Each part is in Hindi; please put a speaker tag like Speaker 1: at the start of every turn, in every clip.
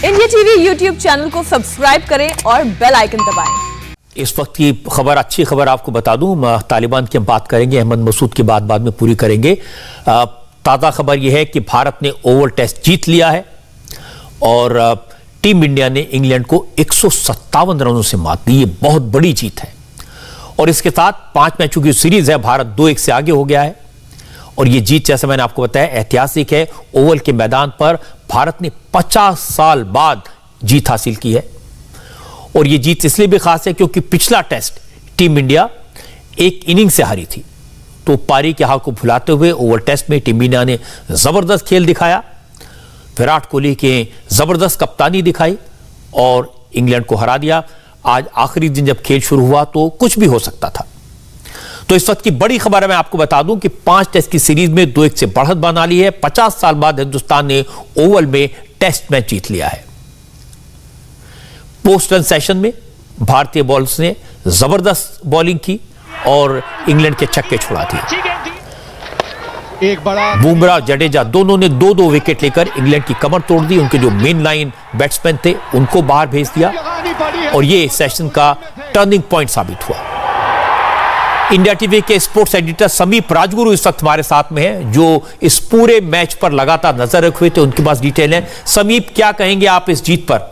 Speaker 1: इंडिया टीवी यूट्यूब चैनल को सब्सक्राइब करें और बेल आइकन दबाएं।
Speaker 2: इस वक्त की खबर, अच्छी खबर आपको बता दूं, तालिबान की हम बात करेंगे, अहमद मसूद की बात बाद में पूरी करेंगे। ताज़ा खबर यह है कि भारत ने ओवल टेस्ट जीत लिया है और टीम इंडिया ने इंग्लैंड को 157 रनों से मात दी। ये बहुत बड़ी जीत है और इसके साथ 5 मैचों की सीरीज है, भारत 2-1 से आगे हो गया है और ये जीत, जैसे मैंने आपको बताया, ऐतिहासिक है। ओवल के मैदान पर भारत ने 50 साल बाद जीत हासिल की है और ये जीत इसलिए भी खास है क्योंकि पिछला टेस्ट टीम इंडिया एक इनिंग से हारी थी। तो पारी के हार को भुलाते हुए ओवल टेस्ट में टीम इंडिया ने जबरदस्त खेल दिखाया, विराट कोहली के जबरदस्त कप्तानी दिखाई और इंग्लैंड को हरा दिया। आज आखिरी दिन जब खेल शुरू हुआ तो कुछ भी हो सकता था। तो इस वक्त की बड़ी खबर है, मैं आपको बता दूं कि 5 टेस्ट की सीरीज में 2-1 से बढ़त बना ली है। 50 साल बाद हिंदुस्तान ने ओवल में टेस्ट मैच जीत लिया है। पोस्ट रन सेशन में भारतीय बॉलर्स ने जबरदस्त बॉलिंग की और इंग्लैंड के छक्के छुड़ा दिए।
Speaker 3: एक बड़ा
Speaker 2: बुमराह, जडेजा दोनों ने 2-2 विकेट लेकर इंग्लैंड की कमर तोड़ दी। उनके जो मेन लाइन बैट्समैन थे उनको बाहर भेज दिया और यह सेशन का टर्निंग पॉइंट साबित हुआ। इंडिया टीवी के स्पोर्ट्स एडिटर समीप राजगुरु इस वक्त हमारे साथ में है, जो इस पूरे मैच पर लगातार नजर रखे हुए थे। उनके पास डिटेल है। समीप, क्या कहेंगे आप इस जीत पर?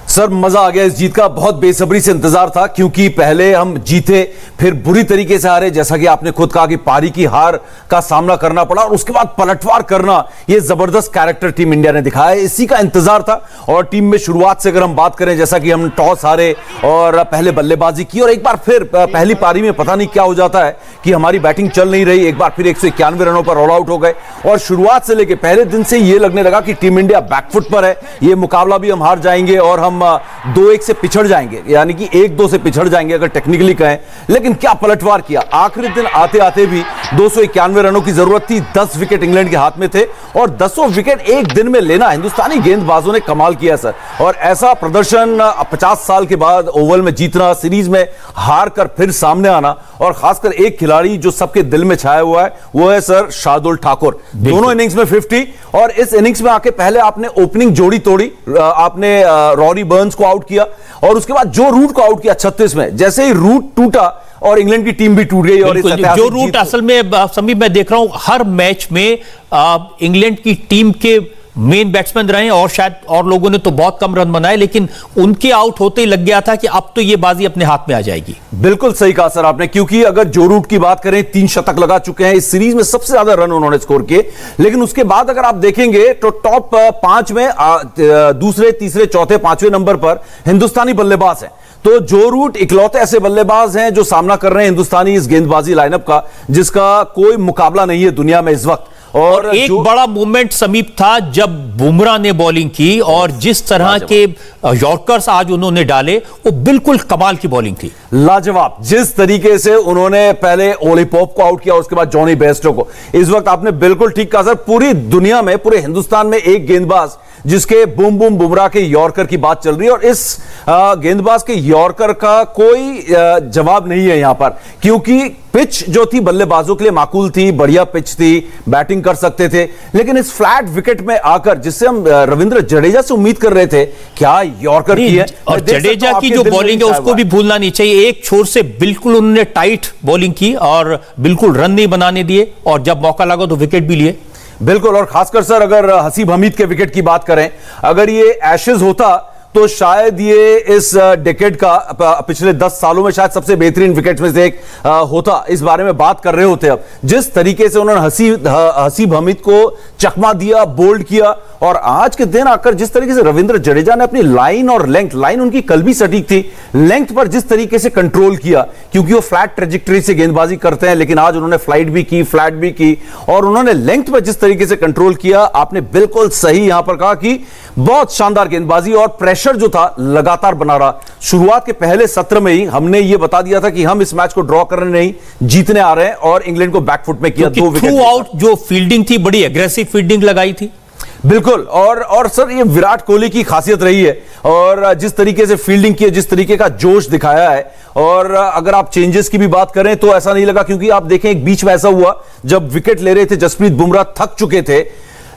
Speaker 4: सर, मजा आ गया इस जीत का। बहुत बेसब्री से इंतजार था क्योंकि पहले हम जीते, फिर बुरी तरीके से हारे, जैसा कि आपने खुद कहा कि पारी की हार का सामना करना पड़ा और उसके बाद पलटवार करना, यह जबरदस्त कैरेक्टर टीम इंडिया ने दिखाया। इसी का इंतजार था और टीम में शुरुआत से अगर हम बात करें, जैसा कि हम टॉस हारे और पहले बल्लेबाजी की और एक बार फिर पहली पारी में पता नहीं क्या हो जाता है कि हमारी बैटिंग चल नहीं रही, एक बार फिर 191 रनों पर ऑल आउट हो गए और शुरुआत से लेकर पहले दिन से यह लगने लगा कि टीम इंडिया बैकफुट पर है, यह मुकाबला भी हम हार जाएंगे और हम 2-1 से पिछड़ जाएंगे, यानी कि 1-2 से पिछड़ जाएंगे अगर टेक्निकली कहें। लेकिन क्या पलटवार किया। आखिरी दिन आते आते भी 291 रनों की जरूरत थी। 10 विकेट इंग्लैंड के हाथ में थे और 10 विकेट एक दिन में लेना हिंदुस्तानी गेंदबाजों ने कमाल किया सर। और ऐसा प्रदर्शन 50 साल के बाद ओवल में जीतना, सीरीज में हार कर फिर सामने आना और खासकर एक खिलाड़ी जो सबके दिल में छाया हुआ है वो है सर शार्दुल ठाकुर। दोनों इनिंग्स में 50 और इस इनिंग्स में आके पहले आपने ओपनिंग जोड़ी तोड़ी, आपने रॉरी बर्न्स को आउट किया और उसके बाद जो रूट को आउट किया 36 में। जैसे ही रूट टूटा और इंग्लैंड की टीम भी टूट गई और
Speaker 2: जो रूट असल में समीप मैं देख रहा हूं हर मैच में इंग्लैंड की टीम के मेन बैट्समैन रहे और शायद और लोगों ने तो बहुत कम रन बनाए, लेकिन उनके आउट होते ही लग गया था कि अब तो ये बाजी अपने हाथ में आ जाएगी।
Speaker 4: बिल्कुल सही कहा सर आपने, क्योंकि अगर जो रूट की बात करें 3 शतक लगा चुके हैं, इस सीरीज में सबसे ज्यादा रन उन्होंने स्कोर किए। लेकिन उसके बाद अगर आप देखेंगे तो टॉप 5 में दूसरे, तीसरे, चौथे, 5वें नंबर पर हिंदुस्तानी बल्लेबाज हैं। तो जो रूट इकलौते ऐसे बल्लेबाज हैं जो सामना कर रहे हैं हिंदुस्तानी इस गेंदबाजी लाइनअप का, जिसका कोई मुकाबला नहीं है दुनिया में इस वक्त।
Speaker 2: और एक बड़ा मूवमेंट समीप था जब बुमराह ने बॉलिंग की और जिस तरह के यॉर्कर्स आज उन्होंने डाले वो बिल्कुल कमाल की बॉलिंग थी।
Speaker 4: लाजवाब। जिस तरीके से उन्होंने पहले ओली पॉप को आउट किया, उसके बाद जॉनी बेस्टो को। इस वक्त आपने बिल्कुल ठीक कहा सर, पूरी दुनिया में, पूरे हिंदुस्तान में एक गेंदबाज जिसके बूम बूम बुमराह के यॉर्कर की बात चल रही है और इस गेंदबाज के यॉर्कर का कोई जवाब नहीं है यहां पर, क्योंकि पिच जो थी बल्लेबाजों के लिए माकूल थी, बढ़िया पिच थी, बैटिंग कर सकते थे। लेकिन इस फ्लैट विकेट में आकर, जिससे हम रविंद्र जडेजा से उम्मीद कर रहे थे, क्या यॉर्कर की है।
Speaker 2: और जडेजा की जो बॉलिंग है उसको भी भूलना नहीं चाहिए। एक छोर से बिल्कुल उन्होंने टाइट बॉलिंग की और बिल्कुल रन नहीं बनाने दिए और जब मौका लगा तो विकेट भी लिए।
Speaker 4: बिल्कुल। और खासकर सर अगर हसीब हमीद के विकेट की बात करें, अगर ये एशेज होता तो शायद ये इस डेकेड का, पिछले 10 सालों में शायद सबसे बेहतरीन विकेट में से एक होता। इस बारे में बात कर रहे होते। अब जिस तरीके से उन्होंने हसीब हमीद को चकमा दिया, बोल्ड किया और आज के दिन आकर जिस तरीके से रविंद्र जडेजा ने अपनी लाइन और लेंथ, लाइन उनकी कल भी सटीक थी, लेंथ पर जिस तरीके से कंट्रोल किया, क्योंकि वो फ्लैट ट्रेजेक्टरी से गेंदबाजी करते हैं, लेकिन आज उन्होंने फ्लाइट भी की, फ्लैट भी की और उन्होंने लेंथ पर जिस तरीके से कंट्रोल किया, आपने बिल्कुल सही यहां पर कहा कि बहुत शानदार गेंदबाजी और प्रेशर जो था लगातार बना रहा। शुरुआत के पहले सत्र में ही हमने यह बता दिया था कि हम इस मैच को ड्रॉ करने नहीं, जीतने आ रहे हैं और इंग्लैंड को बैकफुट में किया। 2 विकेट
Speaker 2: थ्रू आउट जो फील्डिंग थी, बड़ी एग्रेसिव फील्डिंग लगाई थी।
Speaker 4: बिल्कुल। और सर ये विराट कोहली की खासियत रही है और जिस तरीके से फील्डिंग की है, जिस तरीके का जोश दिखाया है। और अगर आप चेंजेस की भी बात करें तो ऐसा नहीं लगा, क्योंकि आप देखें एक बीच में ऐसा हुआ जब विकेट ले रहे थे जसप्रीत बुमराह, थक चुके थे,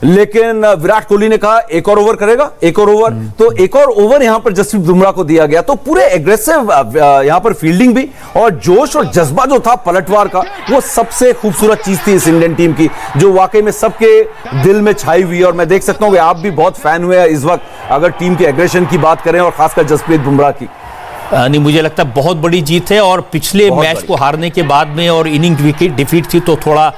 Speaker 4: लेकिन विराट कोहली ने कहा एक और ओवर करेगा, एक और ओवर। तो एक और ओवर यहां पर जसप्रीत बुमराह को दिया गया। तो पूरे एग्रेसिव यहां पर फील्डिंग भी और जोश और जज्बा जो था पलटवार का, वो सबसे खूबसूरत चीज थी इस इंडियन टीम की, जो वाकई में सबके दिल में छाई हुई है। और मैं देख सकता हूं कि आप भी बहुत फैन हुए हैं इस वक्त, अगर टीम के एग्रेशन की बात करें और खासकर जसप्रीत बुमराह की।
Speaker 2: नहीं, मुझे लगता है बहुत बड़ी जीत है। और पिछले मैच को हारने के बाद में और इनिंग विकेट डिफीट थी तो थोड़ा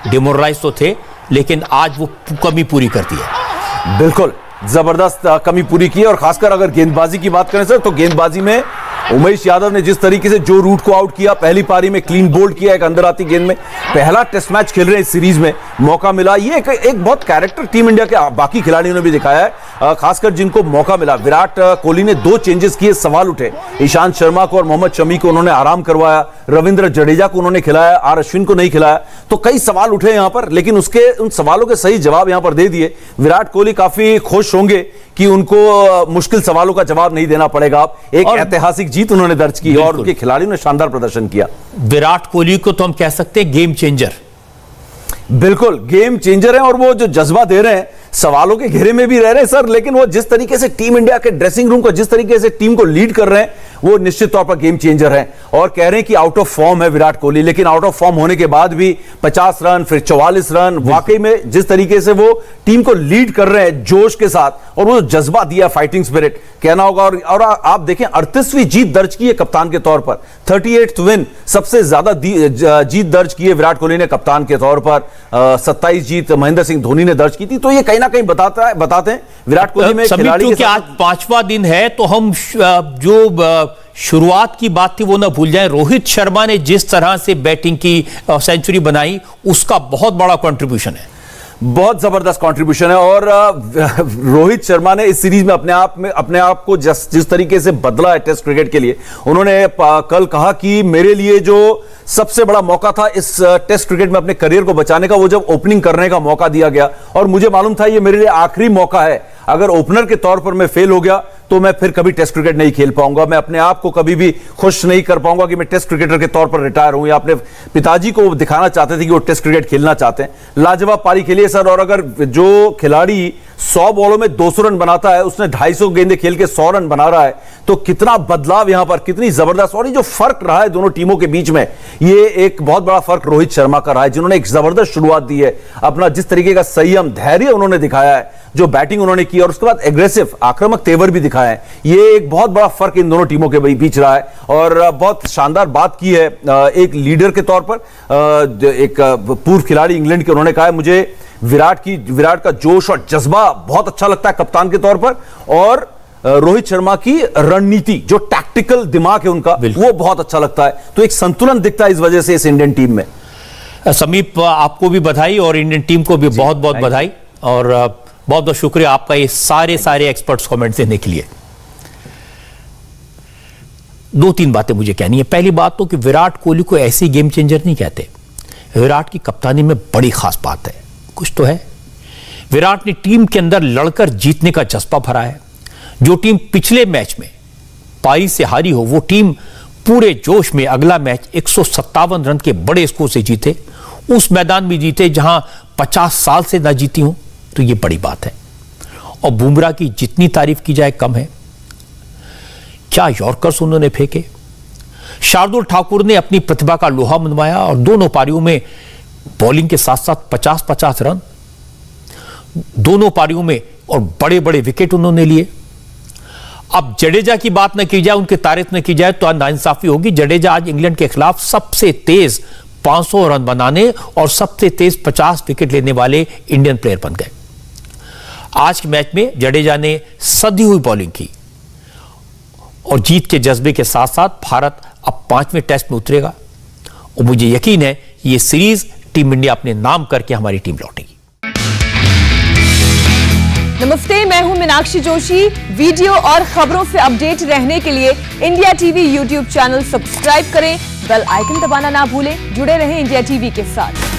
Speaker 2: डिमोरलाइज तो थे, लेकिन आज वो कमी पूरी कर दी है।
Speaker 4: बिल्कुल जबरदस्त कमी पूरी की है। और खासकर अगर गेंदबाजी की बात करें सर, तो गेंदबाजी में उमेश यादव ने जिस तरीके से जो रूट को आउट किया, पहली पारी में क्लीन बोल्ड किया एक अंदर आती गेंद में, पहला टेस्ट मैच खेल रहे हैं इस सीरीज में, मौका मिला। ये एक बहुत कैरेक्टर टीम इंडिया के बाकी खिलाड़ियों ने भी दिखाया है, खासकर जिनको मौका मिला। विराट कोहली ने 2 चेंजेस किए, सवाल उठे। ईशांत शर्मा को और मोहम्मद शमी को उन्होंने आराम करवाया, रविंद्र जडेजा को उन्होंने खिलाया, आर अश्विन को नहीं खिलाया। तो कई सवाल उठे यहां पर, लेकिन उन सवालों के सही जवाब यहां पर दे दिए। विराट कोहली काफी खुश होंगे कि उनको मुश्किल सवालों का जवाब नहीं देना पड़ेगा। एक ऐतिहासिक जीत उन्होंने दर्ज की और उनके खिलाड़ियों ने शानदार प्रदर्शन किया।
Speaker 2: विराट कोहली को तो हम कह सकते हैं गेम चेंजर।
Speaker 4: बिल्कुल गेम चेंजर है। और वो जो जज्बा दे रहे हैं, सवालों के घेरे में भी रह रहे हैं सर, लेकिन वो जिस तरीके से टीम इंडिया के ड्रेसिंग रूम को, जिस तरीके से टीम को लीड कर रहे हैं, वो निश्चित तौर पर गेम चेंजर है। और कह रहे हैं कि आउट ऑफ फॉर्म है विराट कोहली, लेकिन आउट ऑफ फॉर्म होने के बाद भी 50 रन, फिर 44 रन, वाकई में जिस तरीके से वो टीम को लीड कर रहे हैं जोश के साथ, और वो जज्बा दिया, फाइटिंग स्पिरिट कहना होगा। और आप देखें 38वीं जीत दर्ज की है कप्तान के तौर पर, 38th विन, सबसे ज्यादा जीत दर्ज की है विराट कोहली ने कप्तान के तौर पर। 27 जीत महेंद्र सिंह धोनी ने दर्ज की थी। तो ये कहीं ना कहीं बताते हैं विराट कोहली में खिलाड़ी के साथ।
Speaker 2: आज 5वां दिन है तो हम जो शुरुआत की बात थी वो ना भूल जाएं। रोहित शर्मा ने जिस तरह से बैटिंग की, सेंचुरी बनाई, उसका बहुत बड़ा कंट्रीब्यूशन है,
Speaker 4: बहुत जबरदस्त कंट्रीब्यूशन है। और रोहित शर्मा ने इस सीरीज में अपने आप को जिस तरीके से बदला है टेस्ट क्रिकेट के लिए, उन्होंने कल कहा कि मेरे लिए जो सबसे बड़ा मौका था इस टेस्ट क्रिकेट में अपने करियर को बचाने का, वो जब ओपनिंग करने का मौका दिया गया, और मुझे मालूम था ये मेरे लिए आखिरी मौका है। अगर ओपनर के तौर पर मैं फेल हो गया तो मैं फिर कभी टेस्ट क्रिकेट नहीं खेल पाऊंगा, मैं अपने आप को कभी भी खुश नहीं कर पाऊंगा कि मैं टेस्ट क्रिकेटर के तौर पर रिटायर हूं। या अपने पिताजी को दिखाना चाहते थे कि वो टेस्ट क्रिकेट खेलना चाहते हैं। लाजवाब पारी खेली है सर। और अगर जो खिलाड़ी 100 बॉलों में 200 रन बनाता है, उसने 250 गेंदें खेल के 100 रन बना रहा है, तो कितना बदलाव यहां पर, कितनी जबरदस्त। और ये जो फर्क रहा है दोनों टीमों के बीच में, ये एक बहुत बड़ा फर्क रोहित शर्मा का रहा है, जिन्होंने एक जबरदस्त शुरुआत दी है। अपना जिस तरीके का संयम, धैर्य उन्होंने दिखाया है, जो बैटिंग उन्होंने की, और उसके बाद एग्रेसिव आक्रामक तेवर भी दिखाया है। ये एक बहुत बड़ा फर्क इन दोनों टीमों के बीच रहा है। और बहुत शानदार बात की है एक लीडर के तौर पर, एक पूर्व खिलाड़ी इंग्लैंड के, उन्होंने कहा है मुझे विराट का जोश और जज्बा बहुत अच्छा लगता है कप्तान के तौर पर, और रोहित शर्मा की रणनीति, जो टैक्टिकल दिमाग है उनका, वो बहुत अच्छा लगता है। तो एक संतुलन दिखता है इस वजह से इस इंडियन टीम में।
Speaker 2: समीप, आपको भी बधाई और इंडियन टीम को भी बहुत बहुत बधाई, और बहुत बहुत शुक्रिया आपका ये सारे एक्सपर्ट्स कमेंट देने के लिए। 2-3 बातें मुझे कहनी है। पहली बात तो कि विराट कोहली को ऐसी गेम चेंजर नहीं कहते। विराट की कप्तानी में बड़ी खास बात है, कुछ तो है। विराट ने टीम के अंदर लड़कर जीतने का जज्बा भरा है। जो टीम पिछले मैच में पारी से हारी हो, वो टीम पूरे जोश में अगला मैच 157 रन के बड़े स्कोर से जीते, उस मैदान में जीते जहां 50 साल से ना जीती हूं, तो ये बड़ी बात है। और बुमराह की जितनी तारीफ की जाए कम है। क्या यॉर्कर्स उन्होंने फेंके। शार्दुल ठाकुर ने अपनी प्रतिभा का लोहा मनवाया और दोनों पारियों में बॉलिंग के साथ साथ 50-50 रन दोनों पारियों में, और बड़े बड़े विकेट उन्होंने लिए। अब जडेजा की बात न की जाए, उनकी तारीफ न की जाए तो नाइंसाफी होगी। जडेजा आज इंग्लैंड के खिलाफ सबसे तेज 500 रन बनाने और सबसे तेज 50 विकेट लेने वाले इंडियन प्लेयर बन गए। आज के मैच में जडेजा ने सधी हुई बॉलिंग की, और जीत के जज्बे के साथ साथ भारत अब 5वें टेस्ट में उतरेगा, और मुझे यकीन है ये सीरीज टीम इंडिया अपने नाम करके हमारी टीम लौटेगी।
Speaker 1: नमस्ते, मैं हूं मीनाक्षी जोशी। वीडियो और खबरों से अपडेट रहने के लिए India TV YouTube channel subscribe करें, बेल आइकन दबाना ना भूलें। जुड़े रहें इंडिया टीवी के साथ।